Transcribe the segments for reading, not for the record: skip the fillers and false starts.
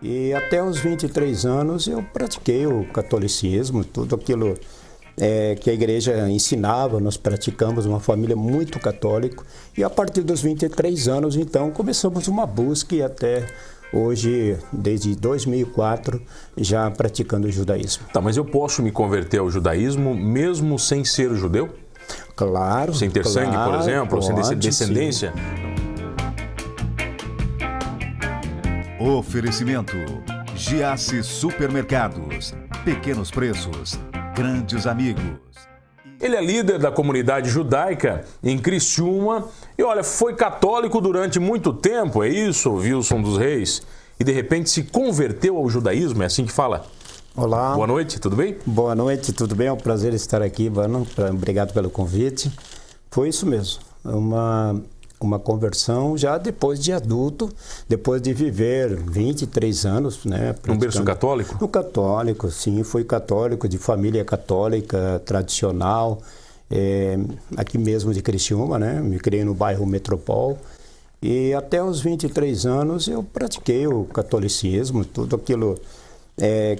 E até os 23 anos eu pratiquei o catolicismo, tudo aquilo que a igreja ensinava, nós praticamos, uma família muito católica. E a partir dos 23 anos, então, começamos uma busca e até hoje, desde 2004, já praticando o judaísmo. Tá, mas eu posso me converter ao judaísmo mesmo sem ser judeu? Claro. Sem ter sangue, por exemplo, pode, sem descendência? Sim. Oferecimento: Giasse Supermercados. Pequenos preços, grandes amigos. Ele é líder da comunidade judaica em Criciúma e, olha, foi católico durante muito tempo, é isso, Wilson dos Reis? E de repente se converteu ao judaísmo, é assim que fala? Olá. Boa noite, tudo bem? Boa noite, tudo bem? É um prazer estar aqui, Vano. Obrigado pelo convite. Foi isso mesmo, uma conversão já depois de adulto, depois de viver 23 anos, né? Um berço católico? No católico, sim, fui católico, de família católica, tradicional, aqui mesmo de Criciúma, né? Me criei no bairro Metropol. E até os 23 anos eu pratiquei o catolicismo, tudo aquilo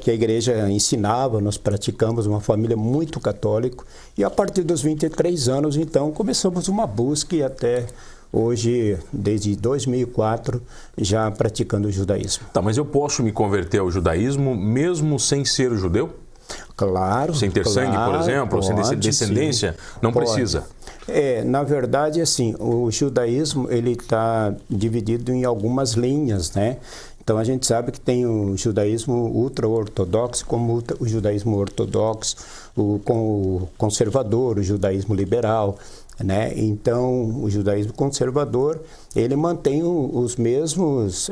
que a igreja ensinava, nós praticamos, uma família muito católica. E a partir dos 23 anos, então, começamos uma busca e até hoje, desde 2004, já praticando o judaísmo. Tá, mas eu posso me converter ao judaísmo mesmo sem ser judeu? Claro. Sem ter sangue, por exemplo, pode, sem descendência? Sim. Não Pode. precisa? Na verdade, assim, o judaísmo, ele está dividido em algumas linhas, né? Então, a gente sabe que tem o judaísmo ultra-ortodoxo, como o judaísmo ortodoxo, o conservador, o judaísmo liberal, né? Então, o judaísmo conservador, ele mantém os mesmos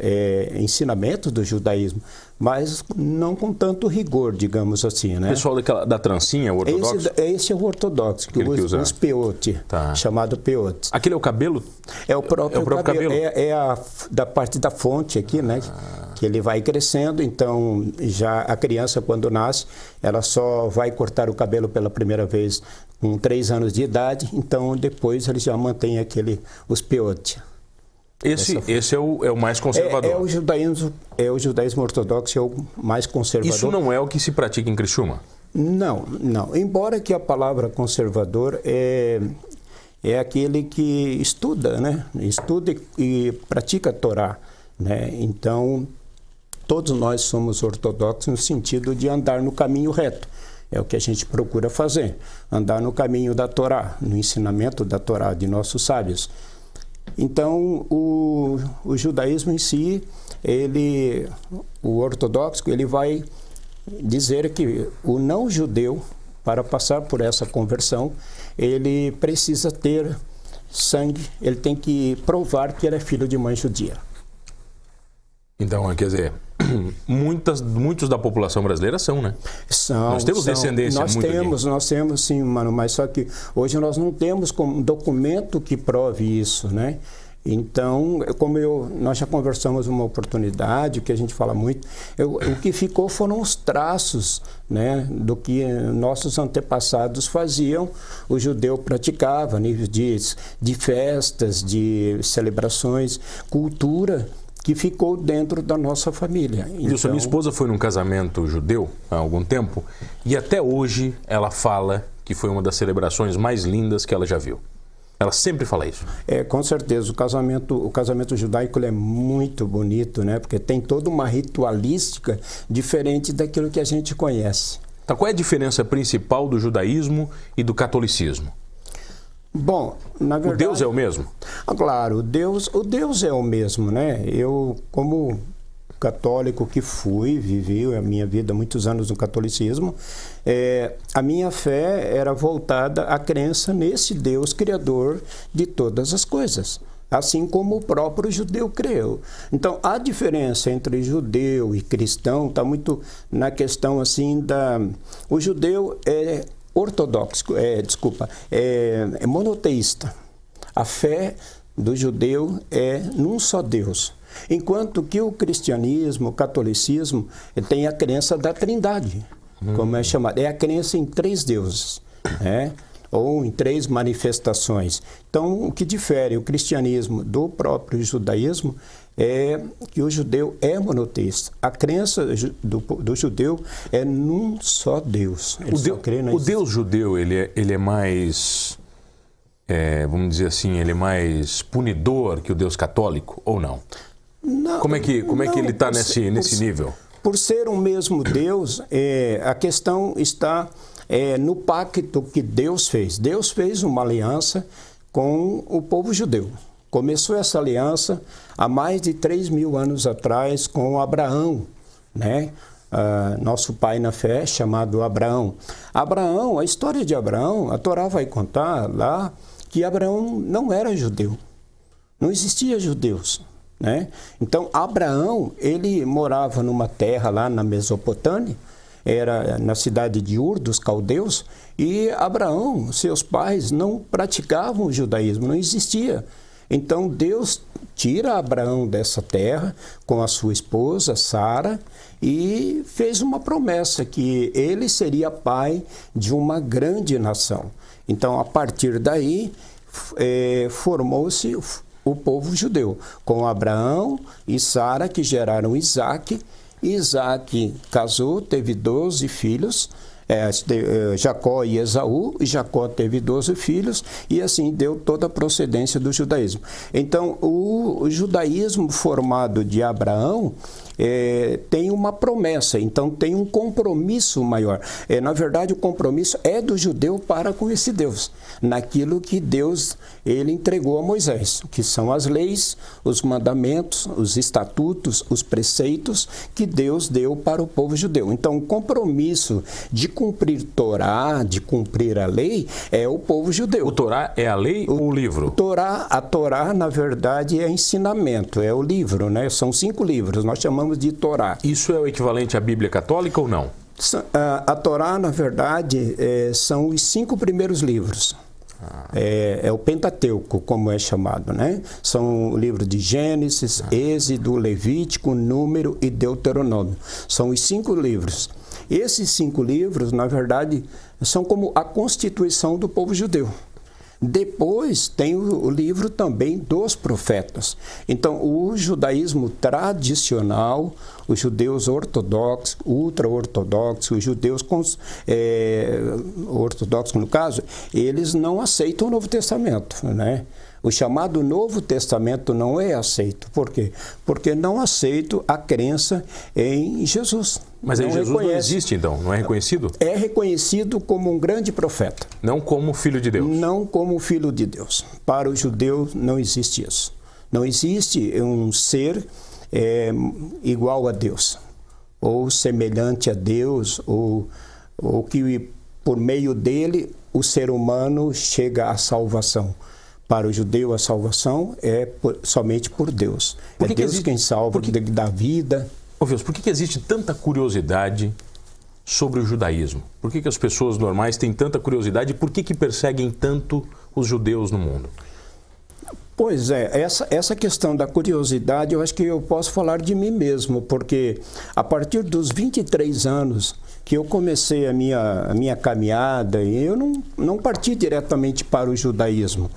ensinamentos do judaísmo, mas não com tanto rigor, digamos assim, né? O pessoal da trancinha, o ortodoxo? Esse é o ortodoxo, que usa os peote, tá. Chamado peote. Aquele é o cabelo? É o próprio cabelo. Da parte da fonte aqui, né? Que ele vai crescendo, então já a criança quando nasce, ela só vai cortar o cabelo pela primeira vez com 3 anos de idade, então depois ele já mantém os peote. Esse é o mais conservador. O judaísmo ortodoxo é o mais conservador. Isso não é o que se pratica em Criciúma? Não. Embora que a palavra conservador é aquele que estuda, né? Estuda e pratica a Torá, né? Então, todos nós somos ortodoxos no sentido de andar no caminho reto. É o que a gente procura fazer, andar no caminho da Torá, no ensinamento da Torá, de nossos sábios. Então, o judaísmo em si, o ortodoxo, ele vai dizer que o não-judeu, para passar por essa conversão, ele precisa ter sangue, ele tem que provar que ele é filho de mãe judia. Então, quer dizer, muitos da população brasileira são, né? Nós temos descendência Nós temos sim, mano, mas só que hoje nós não temos como documento que prove isso, né? Então, nós já conversamos uma oportunidade, o que a gente fala muito, o que ficou foram os traços, né, do que nossos antepassados faziam, o judeu praticava, nível de festas, de celebrações, cultura, que ficou dentro da nossa família. Wilson, minha esposa foi num casamento judeu há algum tempo e até hoje ela fala que foi uma das celebrações mais lindas que ela já viu. Ela sempre fala isso. Com certeza. O casamento judaico ele é muito bonito, né? Porque tem toda uma ritualística diferente daquilo que a gente conhece. Tá, qual é a diferença principal do judaísmo e do catolicismo? Bom, na verdade... O Deus é o mesmo? Claro, o Deus é o mesmo, né? Eu, como católico que vivi a minha vida muitos anos no catolicismo, a minha fé era voltada à crença nesse Deus criador de todas as coisas, assim como o próprio judeu creu. Então, a diferença entre judeu e cristão está muito na questão assim o judeu é ortodoxo, é monoteísta. A fé do judeu é num só Deus. Enquanto que o cristianismo, o catolicismo, tem a crença da trindade, como é chamado. É a crença em 3 deuses, né? Ou em 3 manifestações. Então, o que difere o cristianismo do próprio judaísmo é que o judeu é monoteísta. A crença do judeu é num só Deus. O Deus judeu, ele é mais, vamos dizer assim, ele é mais punidor que o Deus católico, ou não? Não, como é que ele está nesse nível? Por ser um mesmo Deus, a questão está no pacto que Deus fez. Deus fez uma aliança com o povo judeu. Começou essa aliança há mais de 3.000 anos atrás com Abraão, né? Nosso pai na fé, chamado Abraão. Abraão, a história de Abraão, a Torá vai contar lá que Abraão não era judeu. Não existia judeus, né? Então, Abraão, ele morava numa terra lá na Mesopotâmia, era na cidade de Ur, dos caldeus, e Abraão, seus pais, não praticavam o judaísmo, não existia. Então, Deus tira Abraão dessa terra com a sua esposa, Sara, e fez uma promessa que ele seria pai de uma grande nação. Então, a partir daí, formou-se o povo judeu, com Abraão e Sara, que geraram Isaque. Isaque casou, teve 12 filhos, Jacó e Esaú, e Jacó teve 12 filhos, e assim deu toda a procedência do judaísmo. Então, o judaísmo formado de Abraão tem uma promessa, então tem um compromisso maior. Na verdade, o compromisso é do judeu para com esse Deus, naquilo que Deus ele entregou a Moisés, que são as leis, os mandamentos, os estatutos, os preceitos que Deus deu para o povo judeu. Então, o compromisso de cumprir Torá, de cumprir a lei, é o povo judeu. O Torá é a lei ou o livro? A Torá, na verdade, é ensinamento, é o livro, né? São 5 livros, nós chamamos de Torá. Isso é o equivalente à Bíblia católica ou não? A Torá, na verdade, são os 5 primeiros livros. É o Pentateuco, como é chamado, né? São o livro de Gênesis, Êxodo, Levítico, Número e Deuteronômio. São os 5 livros. Esses 5 livros, na verdade, são como a constituição do povo judeu. Depois tem o livro também dos profetas. Então, o judaísmo tradicional, os judeus ortodoxos, ultra-ortodoxos, os judeus ortodoxos, no caso, eles não aceitam o Novo Testamento, né? O chamado Novo Testamento não é aceito. Por quê? Porque não aceito a crença em Jesus. Mas aí Jesus não existe, então? Não é reconhecido? É reconhecido como um grande profeta. Não como filho de Deus? Não como filho de Deus. Para o judeu não existe isso. Não existe um ser igual a Deus, ou semelhante a Deus, ou que por meio dele o ser humano chega à salvação. Para o judeu, a salvação é somente por Deus. É Deus quem salva, dá vida. Ô Deus, por que existe tanta curiosidade sobre o judaísmo? Por que as pessoas normais têm tanta curiosidade e por que perseguem tanto os judeus no mundo? Pois essa questão da curiosidade, eu acho que eu posso falar de mim mesmo, porque a partir dos 23 anos que eu comecei a minha caminhada, eu não parti diretamente para o judaísmo.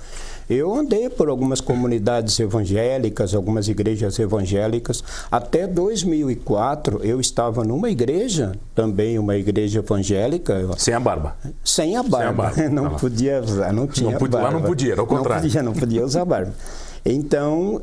Eu andei por algumas comunidades evangélicas, algumas igrejas evangélicas. Até 2004, eu estava numa igreja, também uma igreja evangélica. Sem a barba? Sem a barba. Não podia usar, não tinha barba. Lá não podia, era o contrário. Não podia usar barba. Então,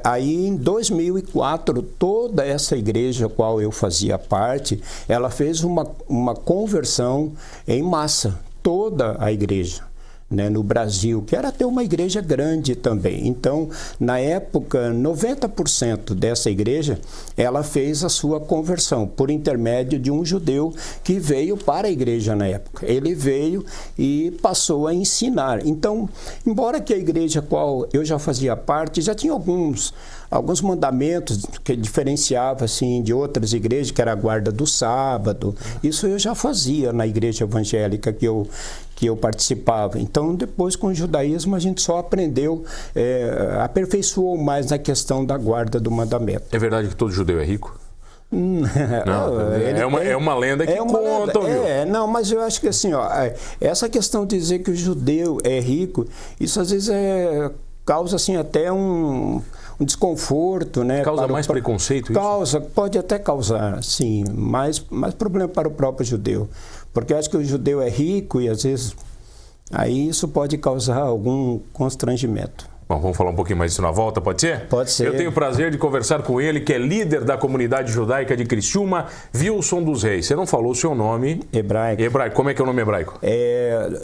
aí em 2004, toda essa igreja a qual eu fazia parte, ela fez uma conversão em massa, toda a igreja. Né, no Brasil, que era até uma igreja grande também. Então, na época, 90% dessa igreja, ela fez a sua conversão por intermédio de um judeu que veio para a igreja na época. Ele veio e passou a ensinar. Então, embora que a igreja a qual eu já fazia parte, já tinha alguns mandamentos que diferenciava assim de outras igrejas, que era a guarda do sábado. Isso eu já fazia na igreja evangélica que eu participava. Então, depois com o judaísmo a gente só aprendeu, aperfeiçoou mais na questão da guarda do mandamento. É verdade que todo judeu é rico? Não, é uma lenda que conta, viu? Não, mas eu acho que assim, essa questão de dizer que o judeu é rico, isso às vezes causa assim até um desconforto, né? Causa mais preconceito isso? Pode até causar, sim, mais problema para o próprio judeu. Porque eu acho que o judeu é rico e às vezes aí isso pode causar algum constrangimento. Bom, vamos falar um pouquinho mais disso na volta, pode ser? Pode ser. Eu tenho o prazer de conversar com ele, que é líder da comunidade judaica de Criciúma, Wilson dos Reis. Você não falou o seu nome. Hebraico. Hebraico. Como é que é o nome hebraico?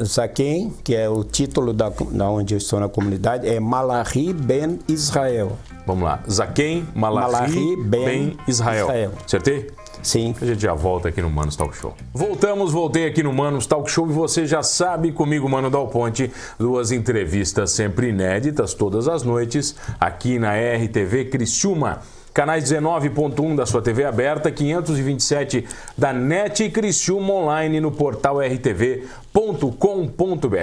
Zaquem, que é o título da onde eu estou na comunidade, é Malachi ben Israel. Vamos lá. Zaquem Malachi ben Israel. Acertei? Sim. A gente já volta aqui no Manos Talk Show. Voltei aqui no Manos Talk Show e você já sabe, comigo, Mano Dal Ponte, 2 entrevistas sempre inéditas, todas as noites, aqui na RTV Criciúma. Canais 19.1 da sua TV aberta, 527 da NET e Criciúma Online no portal rtv.com.br.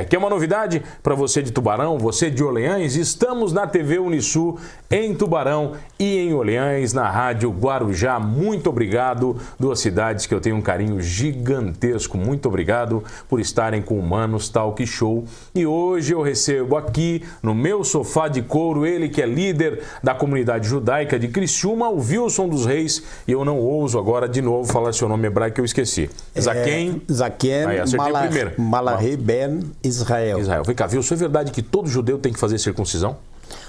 Que é uma novidade para você de Tubarão, você de Orleans. Estamos na TV Unisul em Tubarão e em Orleans, na Rádio Guarujá. Muito obrigado, 2 cidades que eu tenho um carinho gigantesco. Muito obrigado por estarem com o Manos Talk Show. E hoje eu recebo aqui no meu sofá de couro ele que é líder da comunidade judaica de Criciúma, o Wilson dos Reis, e eu não ouso agora de novo falar seu nome hebraico que eu esqueci. Zaquem Malachi ben Israel. Vem cá, Wilson, é verdade que todo judeu tem que fazer circuncisão?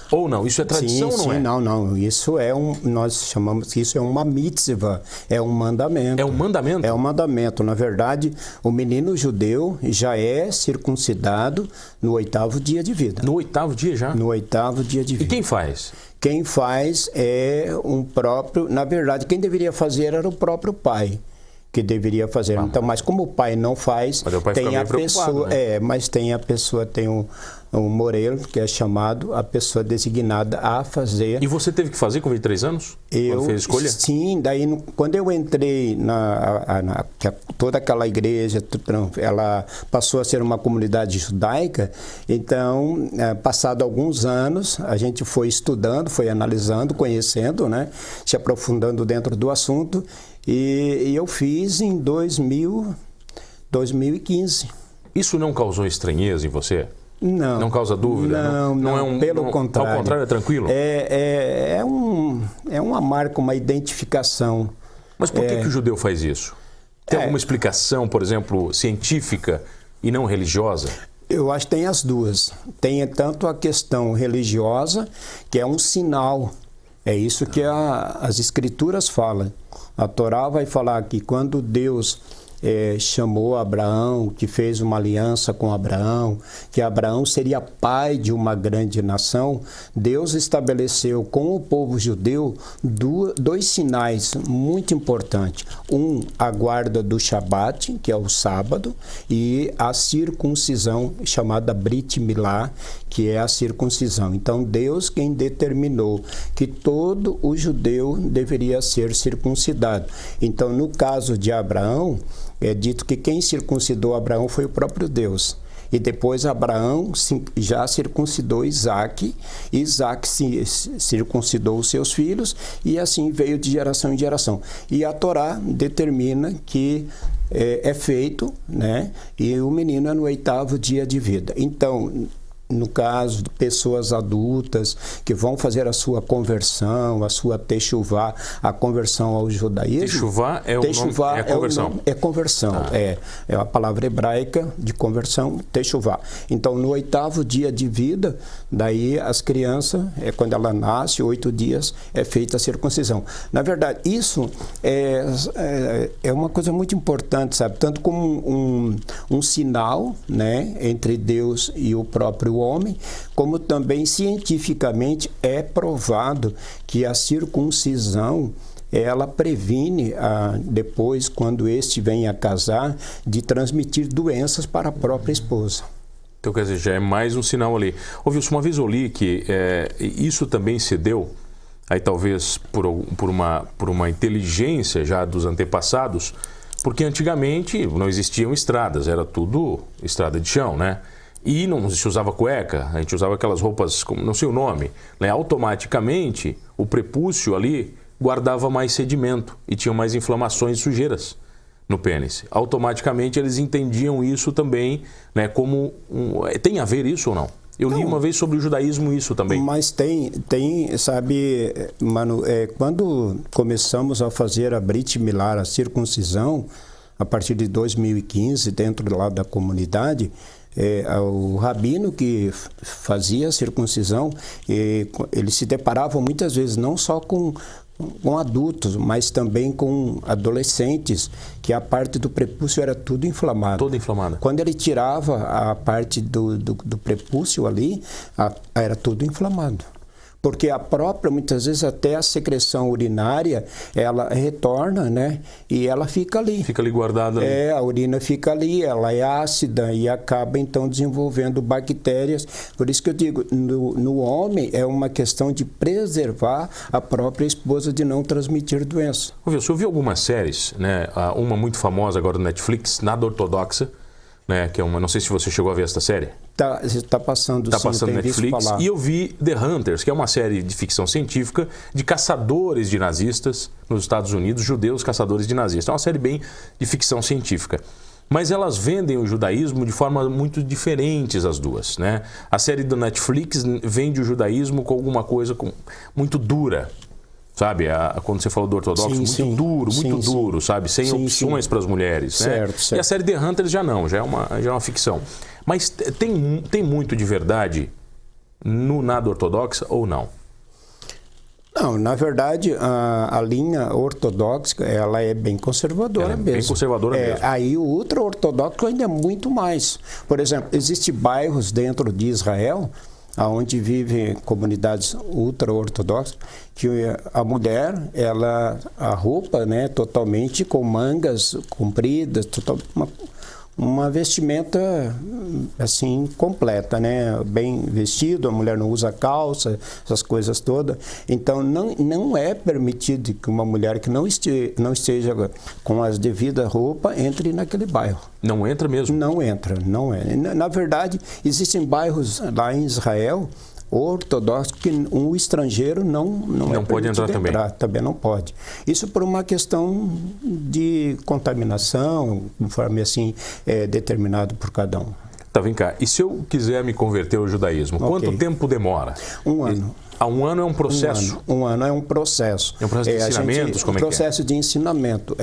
Ou não? Isso é tradição, não é? Não. Isso é nós chamamos que isso é uma mitzvah, é um mandamento. É um mandamento? É um mandamento. Na verdade, o menino judeu já é circuncidado no 8º dia de vida. No 8º dia já? No 8º dia de vida. E quem faz? Quem faz é na verdade, quem deveria fazer era o próprio pai que deveria fazer. Então, mas como o pai não faz, tem a pessoa, né? Mas tem a pessoa, tem um Morelo, que é chamado a pessoa designada a fazer. E você teve que fazer com 23 anos? Quando fez escolha? Sim, daí quando eu entrei toda aquela igreja, ela passou a ser uma comunidade judaica, então, passado alguns anos, a gente foi estudando, foi analisando, conhecendo, né, se aprofundando dentro do assunto, e eu fiz em 2015. Isso não causou estranheza em você? Não. Não causa dúvida? Não, pelo contrário. Ao contrário, é tranquilo? É uma marca, uma identificação. Mas por que o judeu faz isso? Tem alguma explicação, por exemplo, científica e não religiosa? Eu acho que tem as duas. Tem tanto a questão religiosa, que é um sinal. É isso que as escrituras falam. A Torá vai falar que quando Deus chamou Abraão, que fez uma aliança com Abraão, que Abraão seria pai de uma grande nação, Deus estabeleceu com o povo judeu 2 sinais muito importantes. A guarda do Shabat, que é o sábado, e a circuncisão chamada Brit Milá, que é a circuncisão. Então, Deus quem determinou que todo o judeu deveria ser circuncidado. Então, no caso de Abraão, é dito que quem circuncidou Abraão foi o próprio Deus. E depois Abraão já circuncidou Isaac, Isaac circuncidou os seus filhos, e assim veio de geração em geração. E a Torá determina que é feito, né? E o menino é no 8º dia de vida. Então, no caso de pessoas adultas que vão fazer a sua conversão, a sua techuvá, a conversão ao judaísmo. Techuvá é a conversão? É conversão, é a palavra hebraica de conversão, techuvá. Então, no 8º dia de vida, daí as crianças, quando ela nasce, 8 dias, é feita a circuncisão. Na verdade, isso é uma coisa muito importante, sabe? Tanto como um sinal, né, entre Deus e o próprio homem, como também cientificamente é provado que a circuncisão ela previne depois, quando este vem a casar, de transmitir doenças para a própria esposa. Então, quer dizer, já é mais um sinal ali. Ô, Wilson, uma vez eu li que isso também se deu, aí talvez por uma inteligência já dos antepassados, porque antigamente não existiam estradas, era tudo estrada de chão, né? E não se usava cueca, a gente usava aquelas roupas, como não sei o nome, né? Automaticamente o prepúcio ali guardava mais sedimento e tinha mais inflamações e sujeiras no pênis. Automaticamente eles entendiam isso também, né? Como tem a ver isso ou não? Eu li uma vez sobre o judaísmo isso também. Mas tem sabe, mano, quando começamos a fazer a Brit Milá, a circuncisão, a partir de 2015, dentro lá da comunidade, o rabino que fazia a circuncisão, ele se deparava muitas vezes não só com adultos, mas também com adolescentes, que a parte do prepúcio era tudo inflamado. Toda inflamada. Quando ele tirava a parte do prepúcio ali, era tudo inflamado. Porque a própria, muitas vezes, até a secreção urinária, ela retorna, né? E ela fica ali. Fica ali guardada. Ali. A urina fica ali, ela é ácida e acaba, então, desenvolvendo bactérias. Por isso que eu digo, no homem é uma questão de preservar a própria esposa de não transmitir doença. Você ouviu algumas séries, né? Uma muito famosa agora do Netflix, Nada Ortodoxa, né? Que é uma, não sei se você chegou a ver essa série. Tá passando, sim, passando Netflix. E eu vi The Hunters, que é uma série de ficção científica de caçadores de nazistas nos Estados Unidos, judeus caçadores de nazistas. É uma série bem de ficção científica. Mas elas vendem o judaísmo de forma muito diferentes, as duas, né? A série do Netflix vende o judaísmo com alguma coisa muito dura. Sabe, quando você falou do ortodoxo, sim, muito duro, sabe? Sem opções para as mulheres. Certo, né? certo. E a série The Hunters já não, já é uma ficção. Mas tem muito de verdade no Nada Ortodoxa ou não? Não, na verdade, a linha ortodoxa, ela é bem conservadora mesmo. Bem conservadora mesmo. Aí o ultra-ortodoxo ainda é muito mais. Por exemplo, existem bairros dentro de Israel onde vivem comunidades ultra-ortodoxas, que a mulher, a roupa, né, totalmente com mangas compridas, uma vestimenta assim completa, né, bem vestido, a mulher não usa calça, essas coisas todas. Então não é permitido que uma mulher que não esteja com as devidas roupas entre naquele bairro. Não entra mesmo? Não entra, não é. Na verdade, existem bairros lá em Israel ortodoxo que um estrangeiro não pode entrar também. Também não pode. Isso por uma questão de contaminação, conforme assim é determinado por cada um. Tá, vem cá. E se eu quiser me converter ao judaísmo, quanto tempo demora? 1 ano. Um ano é um processo? Um ano é um processo. É um processo de ensinamentos? Como é que é? Um processo de ensinamento,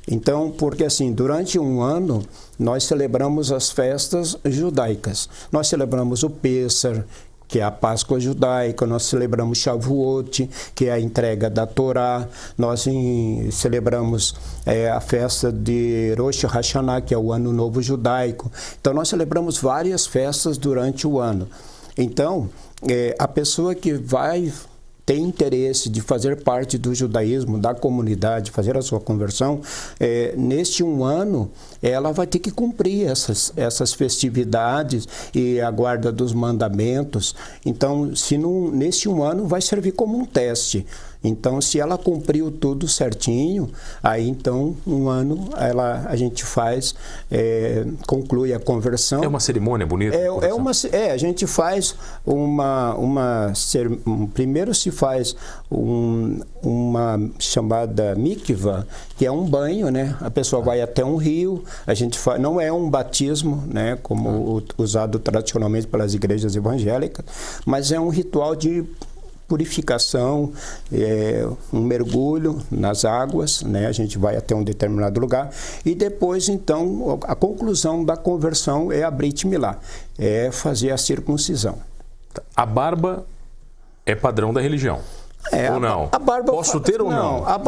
Então, porque assim, durante 1 ano, nós celebramos as festas judaicas. Nós celebramos o Pêssar, que é a Páscoa judaica, nós celebramos Shavuot, que é a entrega da Torá, nós celebramos a festa de Rosh Hashanah, que é o Ano Novo Judaico. Então, nós celebramos várias festas durante o ano. Então, a pessoa que tem interesse de fazer parte do judaísmo, da comunidade, fazer a sua conversão, neste 1 ano, ela vai ter que cumprir essas festividades e a guarda dos mandamentos. Então, neste 1 ano, vai servir como um teste. Então, se ela cumpriu tudo certinho, aí então 1 ano a gente conclui a conversão. É uma cerimônia bonita? A gente faz primeiro se faz uma chamada mikvah, que é um banho, né? A pessoa vai até um rio, a gente não é um batismo, né? Como usado tradicionalmente pelas igrejas evangélicas, mas é um ritual de purificação, um mergulho nas águas, né? A gente vai até um determinado lugar e depois, então, a conclusão da conversão é a Brit Milá, é fazer a circuncisão. A barba é padrão da religião? Ou não? A barba Posso ter ou não? A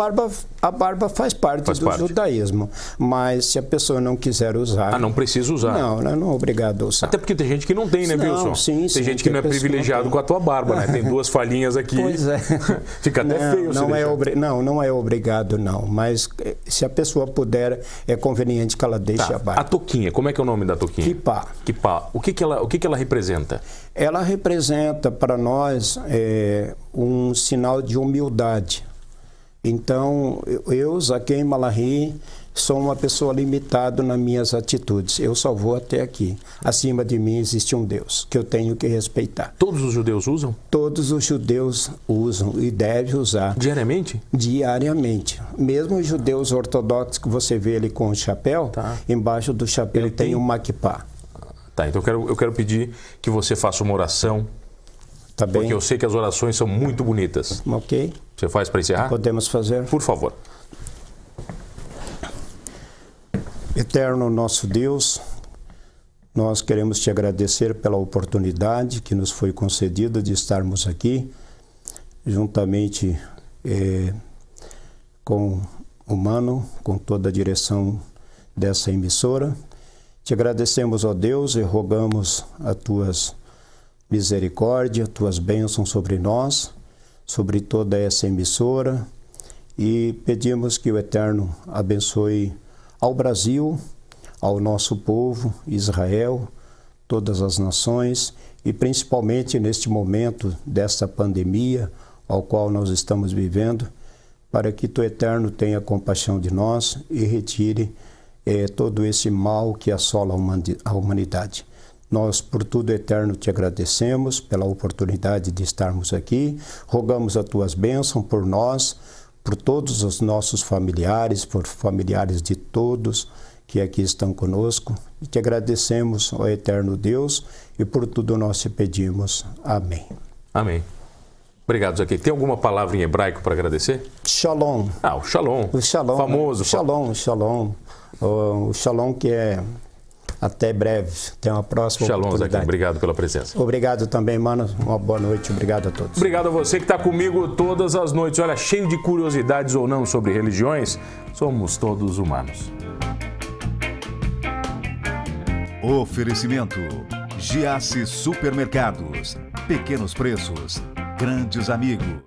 barba faz parte do judaísmo, mas se a pessoa não quiser usar... não precisa usar? Não é obrigado a usar. Até porque tem gente que não tem, né, Wilson? Sim, tem gente que não é privilegiado com a tua barba, né? Tem 2 falhinhas aqui. Pois é. Fica até feio. Não é obrigado, não. Mas se a pessoa puder, é conveniente que ela deixe a barba. A touquinha, como é que é o nome da touquinha? Kippá. O que ela representa? Ela representa para nós um sinal de humildade. Então, eu, Zaquei Malahi, sou uma pessoa limitada nas minhas atitudes. Eu só vou até aqui. Acima de mim existe um Deus que eu tenho que respeitar. Todos os judeus usam? Todos os judeus usam e devem usar. Diariamente? Diariamente. Mesmo os judeus ortodoxos que você vê ali com o chapéu, embaixo do chapéu tem uma kippá. Tá, então eu quero pedir que você faça uma oração. Tá bem. Porque eu sei que as orações são muito bonitas. Ok. Você faz para encerrar? Podemos fazer. Por favor. Eterno nosso Deus, nós queremos te agradecer pela oportunidade que nos foi concedida de estarmos aqui, juntamente com o Mano, com toda a direção dessa emissora. Te agradecemos, ó Deus, e rogamos as tuas misericórdia, tuas bênçãos sobre nós, sobre toda essa emissora, e pedimos que o Eterno abençoe ao Brasil, ao nosso povo, Israel, todas as nações, e principalmente neste momento desta pandemia ao qual nós estamos vivendo, para que tu, Eterno, tenha compaixão de nós e retire todo esse mal que assola a humanidade. Nós, por tudo, Eterno, te agradecemos pela oportunidade de estarmos aqui. Rogamos as tuas bênçãos por nós, por todos os nossos familiares, por familiares de todos que aqui estão conosco. E te agradecemos, ó Eterno Deus, e por tudo nós te pedimos. Amém. Amém. Obrigado, Zaqueu. Tem alguma palavra em hebraico para agradecer? Shalom. Ah, o shalom. O shalom. Famoso. Shalom, shalom. O shalom que é até breve. Tem uma próxima oportunidade. Shalom, Zaqueu. Obrigado pela presença. Obrigado também, mano. Uma boa noite. Obrigado a todos. Obrigado a você que está comigo todas as noites. Olha, cheio de curiosidades ou não sobre religiões, somos todos humanos. Oferecimento: Giasse Supermercados. Pequenos preços, grandes amigos.